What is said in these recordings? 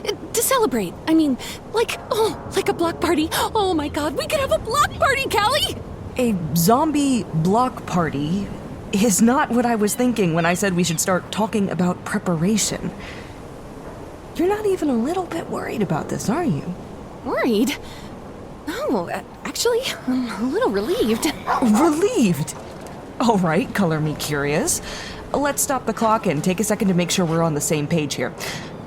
To celebrate. I mean, like a block party. Oh my god, we could have a block party, Cali! A zombie block party is not what I was thinking when I said we should start talking about preparation. You're not even a little bit worried about this, are you? Worried? No, actually, I'm a little relieved. Relieved? All right, color me curious. Let's stop the clock and take a second to make sure we're on the same page here.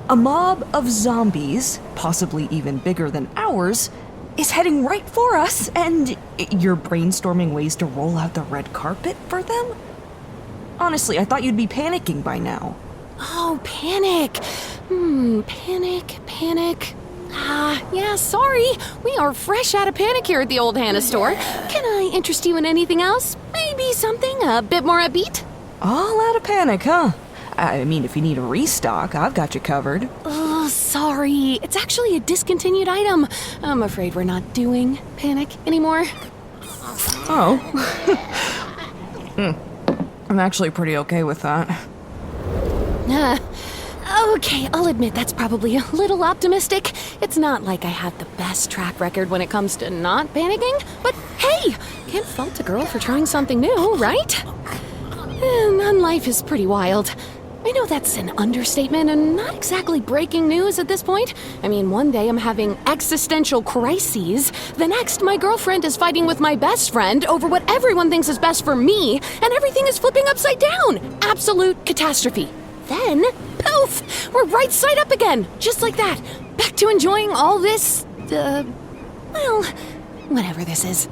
A mob of zombies, possibly even bigger than ours, is heading right for us, and you're brainstorming ways to roll out the red carpet for them? Honestly, I thought you'd be panicking by now. Oh, panic. Panic. Yeah, sorry. We are fresh out of panic here at the old Hannah store. Can I interest you in anything else? Maybe something a bit more upbeat? All out of panic, huh? I mean, if you need a restock, I've got you covered. Oh, sorry. It's actually a discontinued item. I'm afraid we're not doing panic anymore. Oh. I'm actually pretty okay with that. Okay, I'll admit that's probably a little optimistic. It's not like I have the best track record when it comes to not panicking, but hey, can't fault a girl for trying something new, right? And life is pretty wild. I know that's an understatement and not exactly breaking news at this point. I mean, one day I'm having existential crises. The next, my girlfriend is fighting with my best friend over what everyone thinks is best for me, and everything is flipping upside down. Absolute catastrophe. Then, poof, we're right side up again, just like that. Back to enjoying all this, well, whatever this is.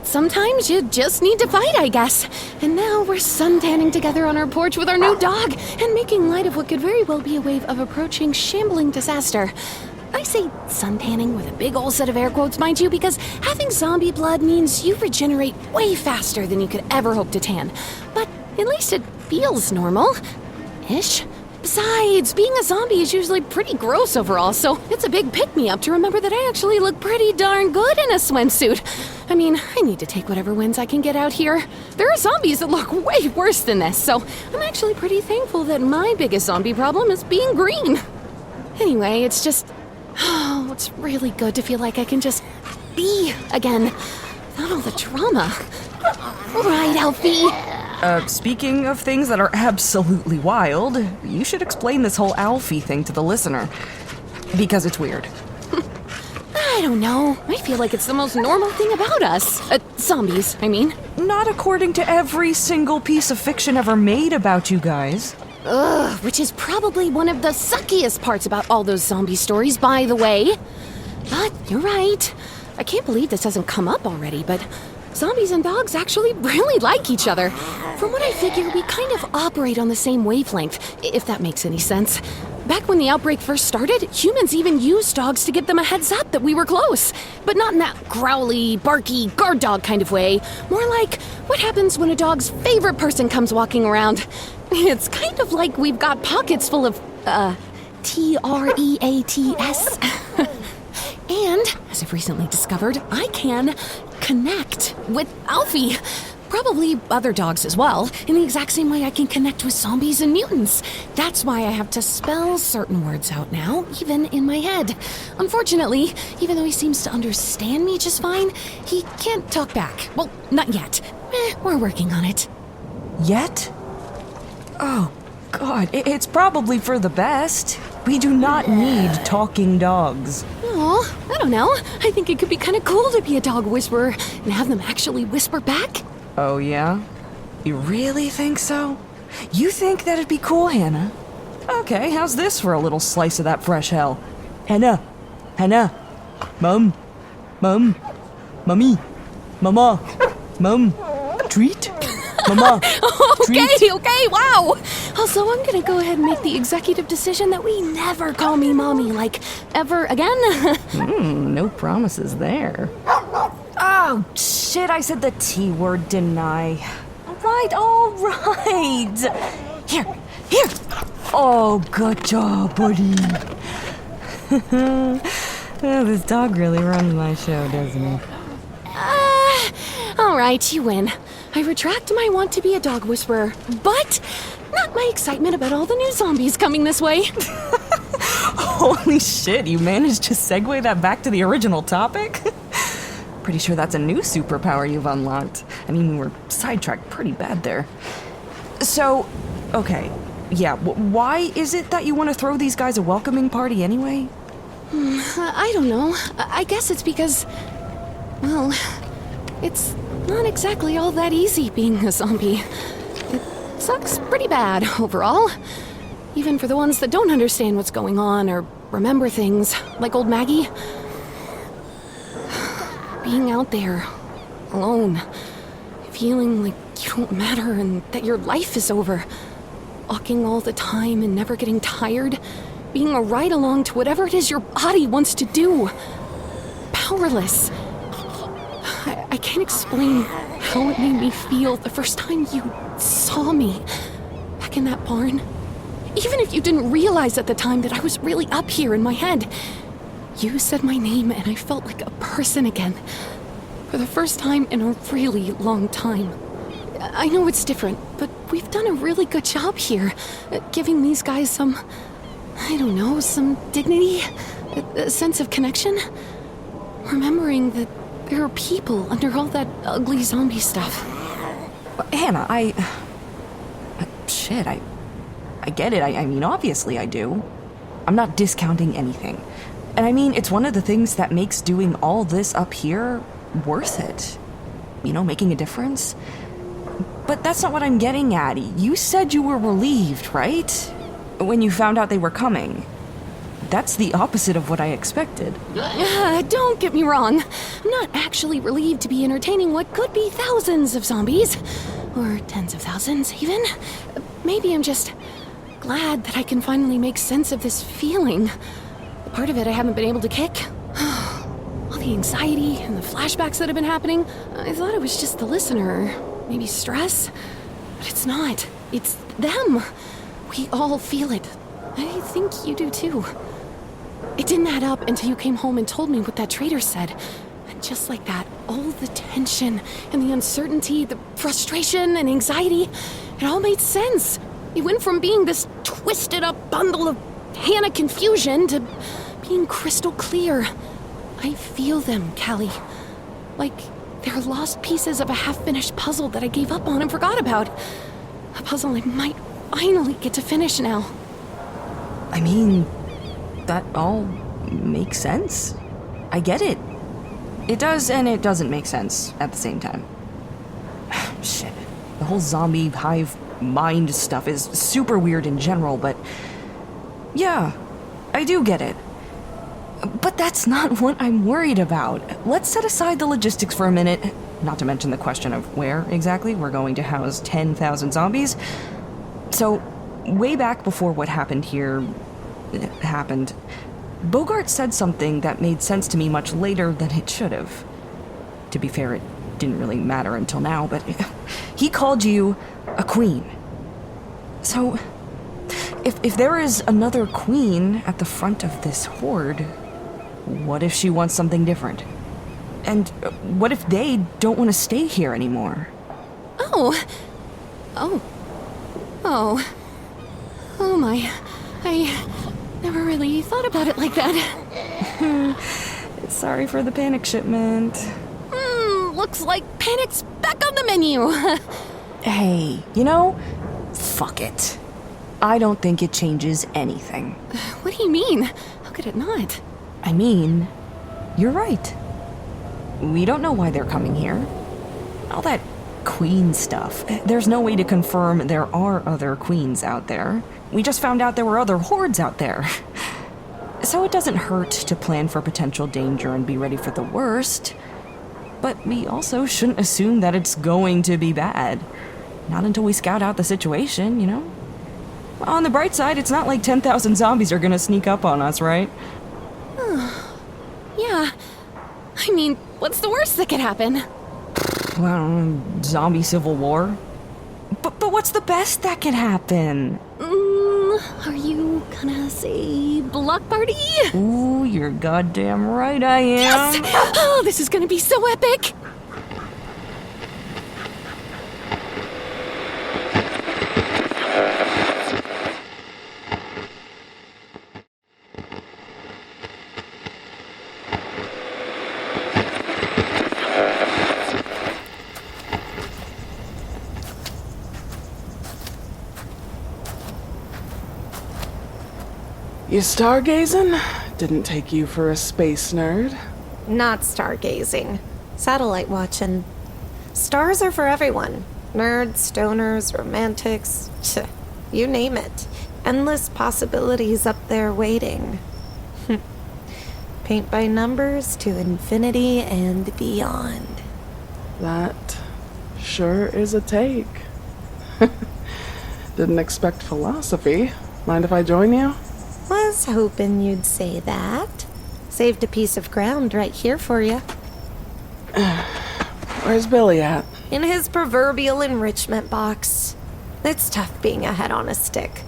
Sometimes you just need to fight, I guess. And now we're suntanning together on our porch with our new dog and making light of what could very well be a wave of approaching shambling disaster. I say suntanning with a big old set of air quotes, mind you, because having zombie blood means you regenerate way faster than you could ever hope to tan. But at least it feels normal-ish. Besides, being a zombie is usually pretty gross overall, so it's a big pick-me-up to remember that I actually look pretty darn good in a swimsuit. I mean, I need to take whatever wins I can get out here. There are zombies that look way worse than this, so I'm actually pretty thankful that my biggest zombie problem is being green. Anyway, it's just... oh, it's really good to feel like I can just be again, without all the drama. All right, Alfie. Speaking of things that are absolutely wild, you should explain this whole Alfie thing to the listener. Because it's weird. I don't know. I feel like it's the most normal thing about us. Zombies, I mean. Not according to every single piece of fiction ever made about you guys. Ugh, which is probably one of the suckiest parts about all those zombie stories, by the way. But you're right. I can't believe this hasn't come up already, but... zombies and dogs actually really like each other. From what I figure, we kind of operate on the same wavelength, if that makes any sense. Back when the outbreak first started, humans even used dogs to give them a heads up that we were close. But not in that growly, barky, guard dog kind of way. More like what happens when a dog's favorite person comes walking around. It's kind of like we've got pockets full of, T-R-E-A-T-S. And, as I've recently discovered, I can connect with Alfie. Probably other dogs as well, in the exact same way I can connect with zombies and mutants. That's why I have to spell certain words out now, even in my head. Unfortunately, even though he seems to understand me just fine, he can't talk back. Well, not yet. We're working on it. Yet? Oh, God, it's probably for the best. We do not need talking dogs. Oh, I don't know. I think it could be kind of cool to be a dog whisperer and have them actually whisper back. Oh, yeah? You really think so? You think that'd be cool, Hannah? Okay, how's this for a little slice of that fresh hell? Hannah! Mum! Mummy! Mama! Mum! Treat! Mama! Okay, wow! Also, I'm gonna go ahead and make the executive decision that we never call me mommy, like, ever again. No promises there. Oh, shit, I said the T word, didn't I? All right. Here. Oh, good job, buddy. Well, this dog really runs my show, doesn't he? All right, you win. I retract my want to be a dog whisperer, but not my excitement about all the new zombies coming this way. Holy shit, you managed to segue that back to the original topic? Pretty sure that's a new superpower you've unlocked. I mean, we were sidetracked pretty bad there. So, okay, yeah, why is it that you want to throw these guys a welcoming party anyway? I don't know. I guess it's because, well, it's not exactly all that easy being a zombie. It sucks pretty bad overall. Even for the ones that don't understand what's going on or remember things, like old Maggie. Being out there, alone, feeling like you don't matter and that your life is over. Walking all the time and never getting tired. Being a ride along to whatever it is your body wants to do. Powerless. I can't explain how it made me feel the first time you saw me back in that barn. Even if you didn't realize at the time that I was really up here in my head. You said my name and I felt like a person again. For the first time in a really long time. I know it's different, but we've done a really good job here. Giving these guys some, I don't know, some dignity, a sense of connection. Remembering that there are people under all that ugly zombie stuff. Hannah, Shit, I get it. I mean, obviously I do. I'm not discounting anything. And I mean, it's one of the things that makes doing all this up here worth it. You know, making a difference. But that's not what I'm getting at. You said you were relieved, right? When you found out they were coming. That's the opposite of what I expected. Don't get me wrong. I'm not actually relieved to be entertaining what could be thousands of zombies. Or tens of thousands, even. Maybe I'm just glad that I can finally make sense of this feeling. The part of it I haven't been able to kick. All the anxiety and the flashbacks that have been happening, I thought it was just the listener. Maybe stress? But it's not. It's them. We all feel it. I think you do too. It didn't add up until you came home and told me what that traitor said. And just like that, all the tension and the uncertainty, the frustration and anxiety, it all made sense. It went from being this twisted up bundle of Hannah confusion to being crystal clear. I feel them, Cali. Like they're lost pieces of a half-finished puzzle that I gave up on and forgot about. A puzzle I might finally get to finish now. I mean, that all makes sense. I get it. It does and it doesn't make sense at the same time. Shit. The whole zombie hive mind stuff is super weird in general, but yeah, I do get it. But that's not what I'm worried about. Let's set aside the logistics for a minute, not to mention the question of where exactly we're going to house 10,000 zombies. So, way back before what happened here happened, Bogart said something that made sense to me much later than it should have. To be fair, it didn't really matter until now, but he called you a queen. So, if there is another queen at the front of this horde, what if she wants something different? And what if they don't want to stay here anymore? Oh my. I never really thought about it like that. Sorry for the panic shipment. Looks like panic's back on the menu. Hey, you know, fuck it. I don't think it changes anything. What do you mean? How could it not? I mean, you're right. We don't know why they're coming here. All that queen stuff. There's no way to confirm there are other queens out there. We just found out there were other hordes out there. So it doesn't hurt to plan for potential danger and be ready for the worst. But we also shouldn't assume that it's going to be bad. Not until we scout out the situation, you know? On the bright side, it's not like 10,000 zombies are gonna sneak up on us, right? Yeah. I mean, what's the worst that could happen? Well, zombie civil war. But what's the best that can happen? Are you gonna say block party? Ooh, you're goddamn right I am. Yes! Oh, this is gonna be so epic! You stargazing? Didn't take you for a space nerd. Not stargazing. Satellite watching. Stars are for everyone. Nerds, stoners, romantics, you name it. Endless possibilities up there waiting. Paint by numbers to infinity and beyond. That sure is a take. Didn't expect philosophy. Mind if I join you? Was hoping you'd say that. Saved a piece of ground right here for you. Where's Billy at? In his proverbial enrichment box. It's tough being a head on a stick.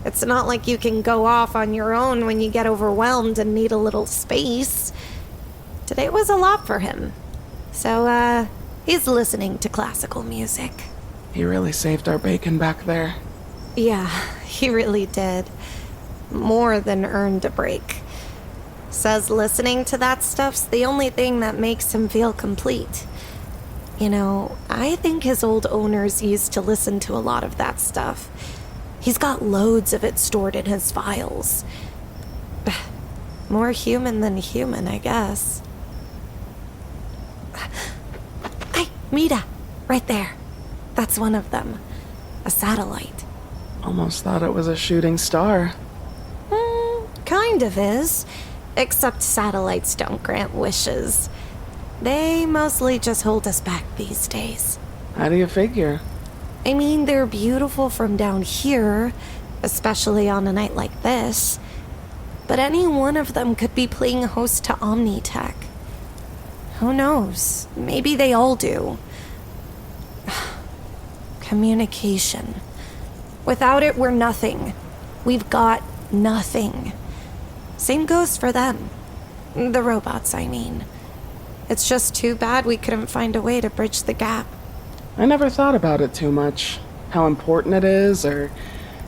It's not like you can go off on your own when you get overwhelmed and need a little space. Today was a lot for him. So, he's listening to classical music. He really saved our bacon back there. Yeah, he really did. More than earned a break. Says listening to that stuff's the only thing that makes him feel complete. You know, I think his old owners used to listen to a lot of that stuff. He's got loads of it stored in his files. More human than human, I guess. Hey, Mita, right there. That's one of them. A satellite. Almost thought it was a shooting star. Kind of is. Except satellites don't grant wishes. They mostly just hold us back these days. How do you figure? I mean, they're beautiful from down here, especially on a night like this. But any one of them could be playing host to Omnitech. Who knows? Maybe they all do. Communication. Without it, we're nothing. We've got nothing. Same goes for them. The robots, I mean. It's just too bad we couldn't find a way to bridge the gap. I never thought about it too much. How important it is, or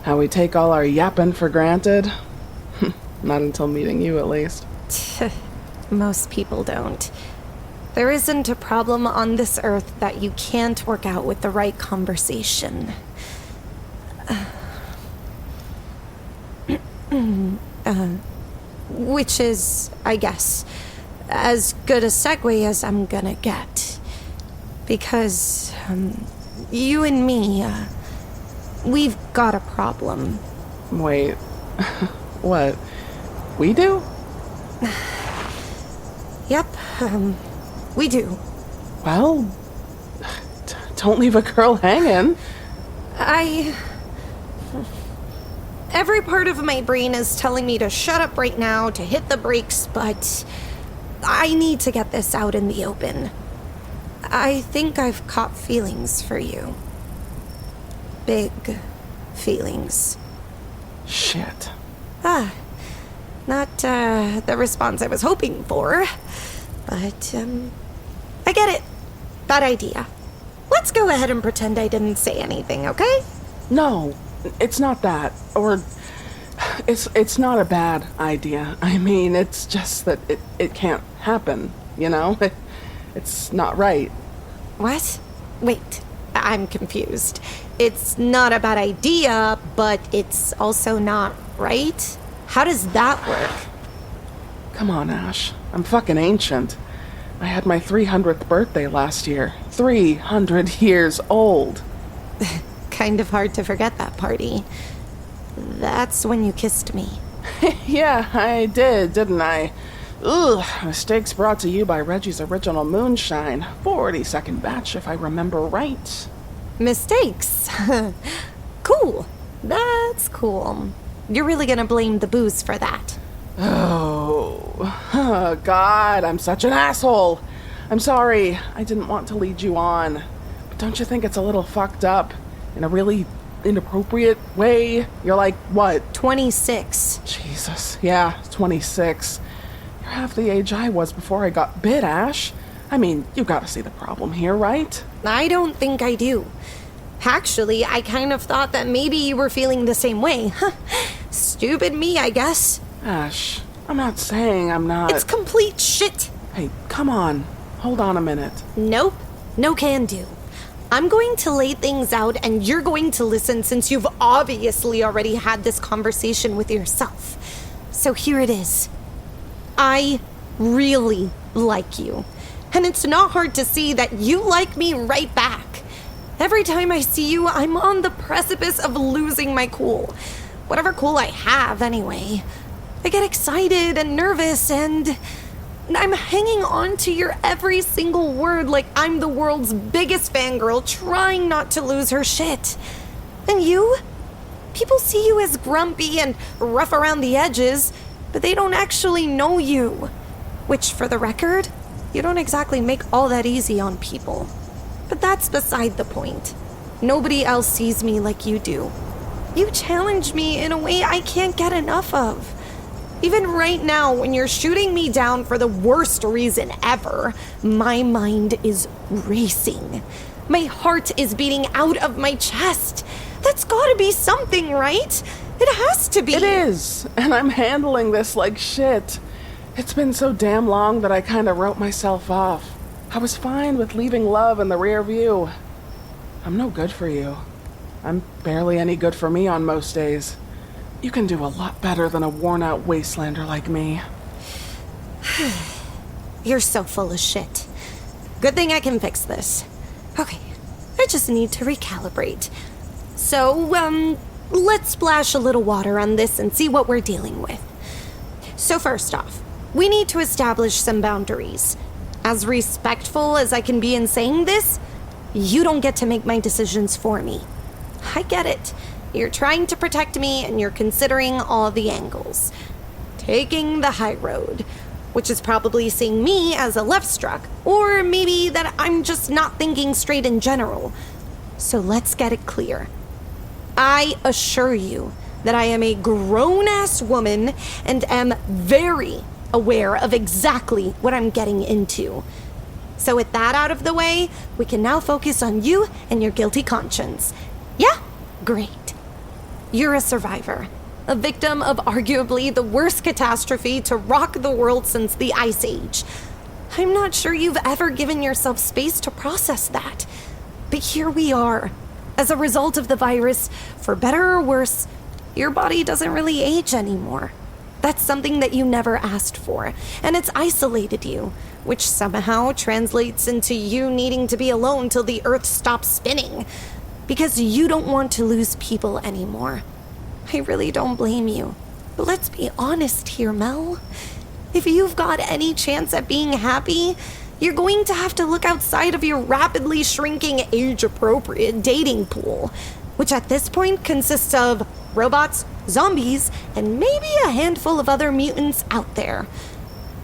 how we take all our yapping for granted. Not until meeting you, at least. Most people don't. There isn't a problem on this earth that you can't work out with the right conversation. Which is, I guess, as good a segue as I'm gonna get. Because, you and me, we've got a problem. Wait, what? We do? Yep, we do. Well, don't leave a girl hanging. Every part of my brain is telling me to shut up right now, to hit the brakes, but I need to get this out in the open. I think I've caught feelings for you. Big feelings. Shit. Not the response I was hoping for, but I get it. Bad idea. Let's go ahead and pretend I didn't say anything, okay? No, it's not that. Or it's not a bad idea. I mean, it's just that it can't happen, you know? It's not right. What? Wait, I'm confused. It's not a bad idea, but it's also not right? How does that work? Come on, Ash. I'm fucking ancient. I had my 300th birthday last year. 300 years old. Kind of hard to forget that party. That's when you kissed me. Yeah, I did, didn't I? Ugh, mistakes brought to you by Reggie's original moonshine. 42nd batch, if I remember right. Mistakes? Cool. That's cool. You're really gonna blame the booze for that. Oh, God, I'm such an asshole. I'm sorry. I didn't want to lead you on. But don't you think it's a little fucked up? In a really inappropriate way? You're like, what? 26. Jesus, yeah, 26. You're half the age I was before I got bit, Ash. I mean, you gotta see the problem here, right? I don't think I do. Actually, I kind of thought that maybe you were feeling the same way. Stupid me, I guess. Ash, I'm not saying I'm not... It's complete shit. Hey, come on. Hold on a minute. Nope. No can do. I'm going to lay things out and you're going to listen since you've obviously already had this conversation with yourself. So here it is. I really like you. And it's not hard to see that you like me right back. Every time I see you, I'm on the precipice of losing my cool. Whatever cool I have, anyway. I get excited and nervous, and I'm hanging on to your every single word like I'm the world's biggest fangirl trying not to lose her shit. And you? People see you as grumpy and rough around the edges, but they don't actually know you. Which, for the record, you don't exactly make all that easy on people. But that's beside the point. Nobody else sees me like you do. You challenge me in a way I can't get enough of. Even right now, when you're shooting me down for the worst reason ever, my mind is racing. My heart is beating out of my chest. That's gotta be something, right? It has to be. It is, and I'm handling this like shit. It's been so damn long that I kind of wrote myself off. I was fine with leaving love in the rear view. I'm no good for you. I'm barely any good for me on most days. You can do a lot better than a worn-out wastelander like me. You're so full of shit. Good thing I can fix this. Okay, I just need to recalibrate. So, let's splash a little water on this and see what we're dealing with. So first off, we need to establish some boundaries. As respectful as I can be in saying this, you don't get to make my decisions for me. I get it. You're trying to protect me and you're considering all the angles. Taking the high road, which is probably seeing me as a left struck, or maybe that I'm just not thinking straight in general. So let's get it clear. I assure you that I am a grown-ass woman and am very aware of exactly what I'm getting into. So with that out of the way, we can now focus on you and your guilty conscience. Yeah? Great. You're a survivor. A victim of arguably the worst catastrophe to rock the world since the Ice Age. I'm not sure you've ever given yourself space to process that. But here we are. As a result of the virus, for better or worse, your body doesn't really age anymore. That's something that you never asked for, and it's isolated you, which somehow translates into you needing to be alone till the Earth stops spinning, because you don't want to lose people anymore. I really don't blame you, but let's be honest here, Mel. If you've got any chance at being happy, you're going to have to look outside of your rapidly shrinking age-appropriate dating pool, which at this point consists of robots, zombies, and maybe a handful of other mutants out there.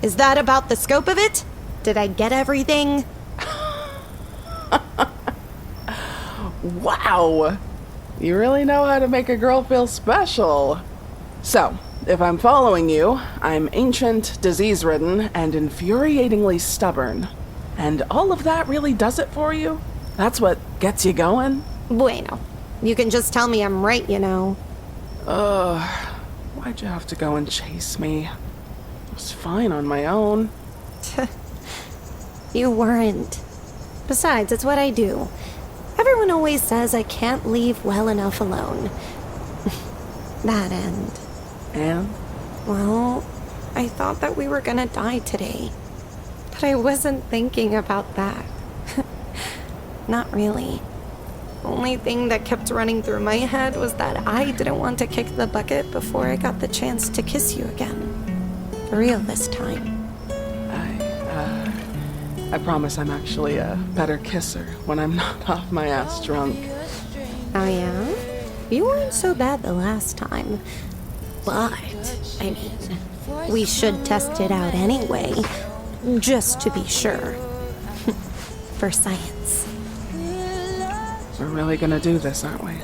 Is that about the scope of it? Did I get everything? Wow! You really know how to make a girl feel special. So, if I'm following you, I'm ancient, disease-ridden, and infuriatingly stubborn. And all of that really does it for you? That's what gets you going? Bueno. You can just tell me I'm right, you know. Why'd you have to go and chase me? I was fine on my own. You weren't. Besides, it's what I do. Everyone always says I can't leave well enough alone. That end. And? Well, I thought that we were gonna die today. But I wasn't thinking about that. Not really. The only thing that kept running through my head was that I didn't want to kick the bucket before I got the chance to kiss you again. For real this time. I promise I'm actually a better kisser when I'm not off my ass drunk. Oh yeah? You weren't so bad the last time. But, I mean, we should test it out anyway. Just to be sure. For science. We're really gonna do this, aren't we?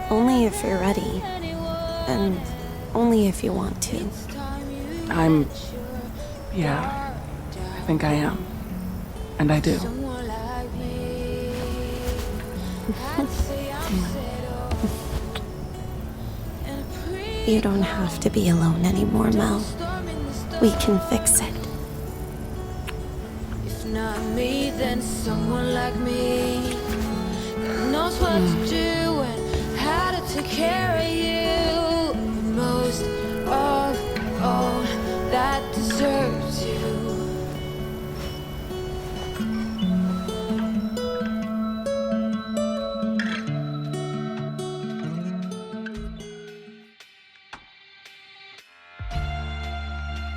Only if you're ready. And only if you want to. Yeah, I think I am. And I do. You don't have to be alone anymore, Mel. We can fix it. If not me, then someone like me that knows what to do and how to take care of you. Most of deserve to.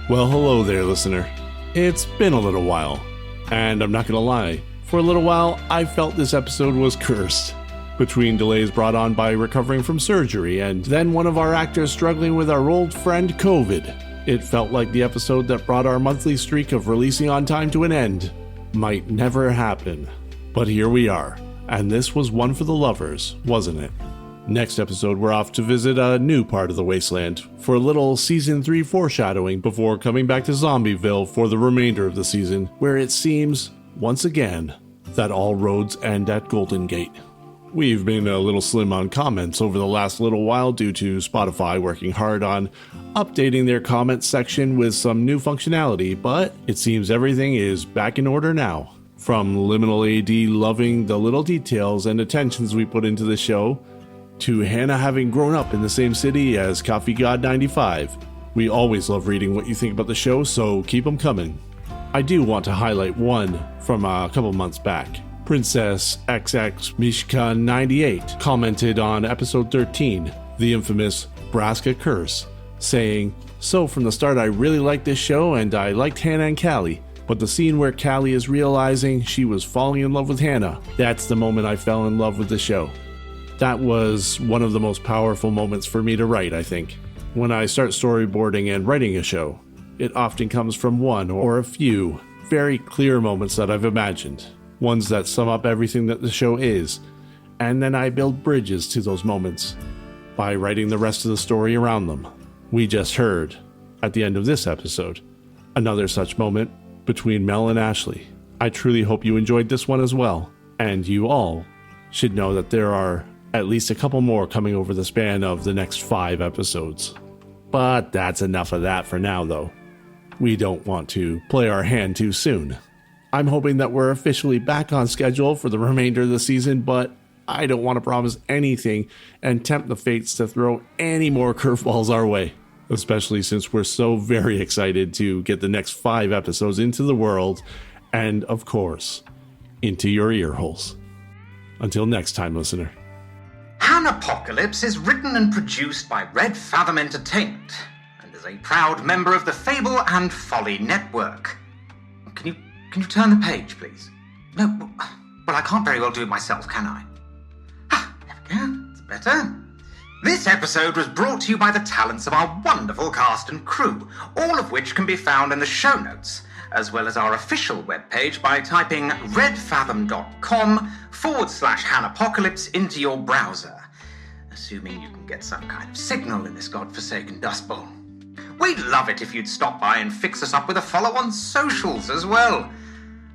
Well, hello there, listener. It's been a little while, and I'm not gonna lie, for a little while I felt this episode was cursed. Between delays brought on by recovering from surgery and then one of our actors struggling with our old friend COVID, it felt like the episode that brought our monthly streak of releasing on time to an end might never happen. But here we are, and this was one for the lovers, wasn't it? Next episode, we're off to visit a new part of the wasteland for a little Season 3 foreshadowing before coming back to Zombieville for the remainder of the season, where it seems, once again, that all roads end at Golden Gate. We've been a little slim on comments over the last little while due to Spotify working hard on updating their comments section with some new functionality, but it seems everything is back in order now. From Liminal AD loving the little details and attentions we put into the show, to Hannah having grown up in the same city as Coffee God 95. We always love reading what you think about the show, so keep them coming. I do want to highlight one from a couple months back. Princess XX Mishka 98 commented on episode 13, the infamous Braska Curse, saying, "So from the start I really liked this show and I liked Hannah and Cali, but the scene where Cali is realizing she was falling in love with Hannah, that's the moment I fell in love with the show." That was one of the most powerful moments for me to write, I think. When I start storyboarding and writing a show, it often comes from one or a few very clear moments that I've imagined, ones that sum up everything that the show is, and then I build bridges to those moments by writing the rest of the story around them. We just heard, at the end of this episode, another such moment between Mel and Ashley. I truly hope you enjoyed this one as well, and you all should know that there are at least a couple more coming over the span of the next 5 episodes. But that's enough of that for now, though. We don't want to play our hand too soon. I'm hoping that we're officially back on schedule for the remainder of the season, but I don't want to promise anything and tempt the fates to throw any more curveballs our way, especially since we're so very excited to get the next 5 episodes into the world and, of course, into your ear holes. Until next time, listener. Hannahpocalypse is written and produced by Red Fathom Entertainment and is a proud member of the Fable and Folly Network. Can you turn the page, please? No, well, I can't very well do it myself, can I? There we go, it's better. This episode was brought to you by the talents of our wonderful cast and crew, all of which can be found in the show notes, as well as our official webpage by typing redfathom.com/Hannahpocalypse into your browser, assuming you can get some kind of signal in this godforsaken dust bowl. We'd love it if you'd stop by and fix us up with a follow on socials as well.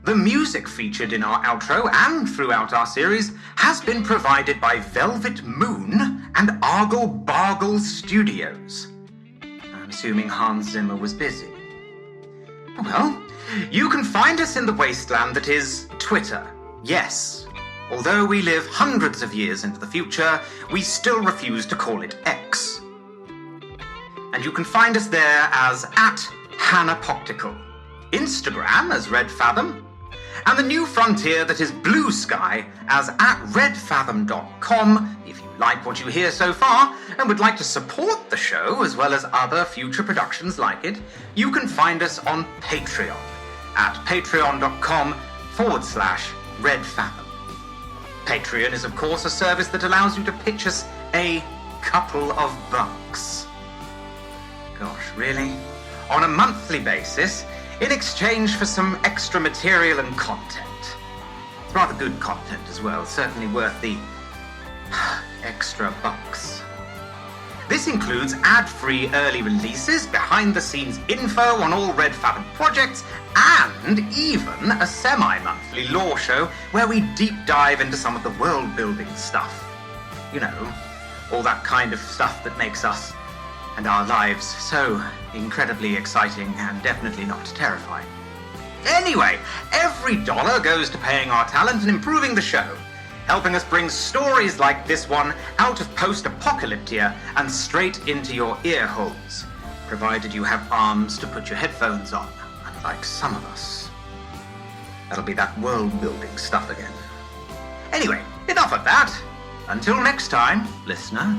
The music featured in our outro and throughout our series has been provided by Velvet Moon and Argle Bargle Studios. I'm assuming Hans Zimmer was busy. Well, you can find us in the wasteland that is Twitter. Yes, although we live hundreds of years into the future, we still refuse to call it X. And you can find us there as @Hannahpocalypse, Instagram as Red Fathom, and the new frontier that is Blue Sky as @redfathom.com. If you like what you hear so far and would like to support the show as well as other future productions like it, you can find us on Patreon at patreon.com/redfathom. Patreon is of course a service that allows you to pitch us a couple of bucks. Gosh, really? On a monthly basis, in exchange for some extra material and content. It's rather good content as well, certainly worth the extra bucks. This includes ad-free early releases, behind-the-scenes info on all Red Fathom projects, and even a semi-monthly lore show where we deep dive into some of the world-building stuff. You know, all that kind of stuff that makes us and our lives so incredibly exciting and definitely not terrifying. Anyway, every dollar goes to paying our talent and improving the show, helping us bring stories like this one out of post-apocalyptia and straight into your ear holes. provided you have arms to put your headphones on, unlike some of us. That'll be that world-building stuff again. Anyway, enough of that. Until next time, listener.